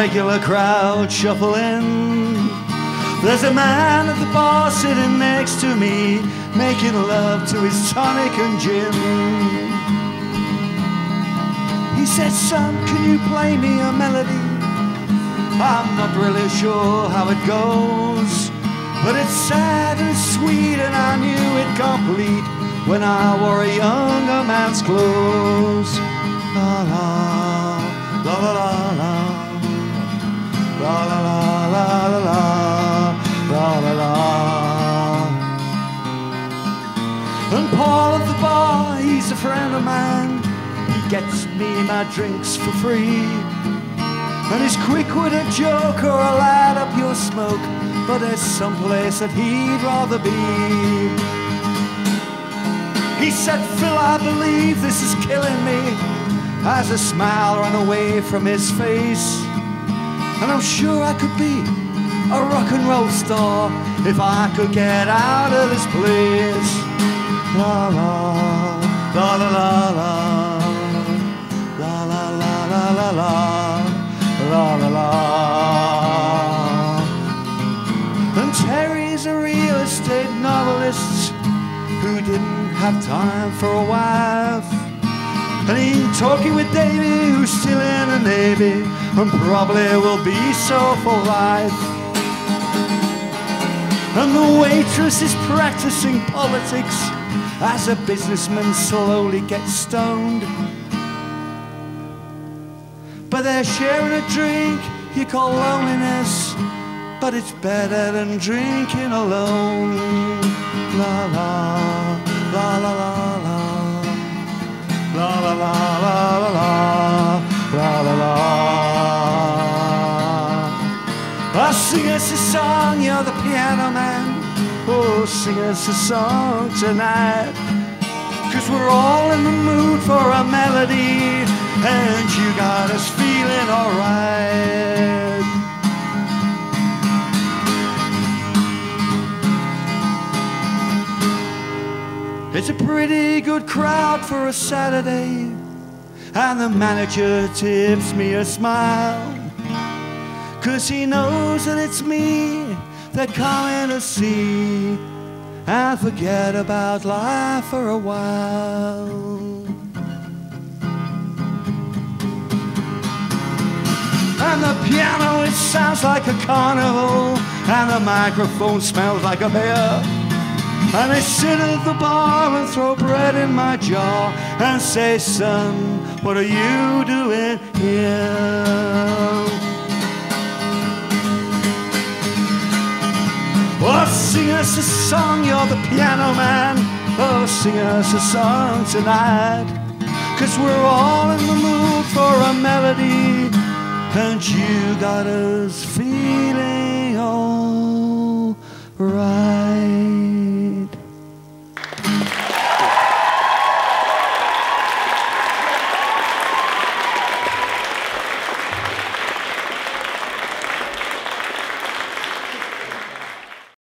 regular crowd shuffle in. There's a man at the bar sitting next to me, making love to his tonic and gin. He said, son, can you play me a melody? I'm not really sure how it goes, but it's sad and sweet and I knew it complete when I wore a younger man's clothes. La la, la la la la, la la la la la, la la la. And Paul at the bar, he's a friend of mine. He gets me my drinks for free. And he's quick with a joke or a light up your smoke, but there's some place that he'd rather be. He said, Phil, I believe this is killing me, as a smile ran away from his face. And I'm sure I could be a rock and roll star if I could get out of this place. La la, la la la la, la la la la la la, la la la. And Terry's a real estate novelist who didn't have time for a wife. And he's talking with Davy, who's still in the Navy and probably will be so for life. And the waitress is practicing politics as a businessman slowly gets stoned. But they're sharing a drink you call loneliness, but it's better than drinking alone. La la, la la la la, la la la la la, la la la. Oh, sing us a song, you're the piano man. Oh, sing us a song tonight, 'cause we're all in the mood for a melody, and you got us feeling alright. It's a pretty good crowd for a Saturday, and the manager tips me a smile, 'cause he knows that it's me they're coming to see and forget about life for a while. And the piano, it sounds like a carnival, and the microphone smells like a beer. And they sit at the bar and throw bread in my jar and say, son, what are you doing here? Oh, sing us a song, you're the piano man. Oh, sing us a song tonight, 'cause we're all in the mood for a melody, and you got us feeling all right.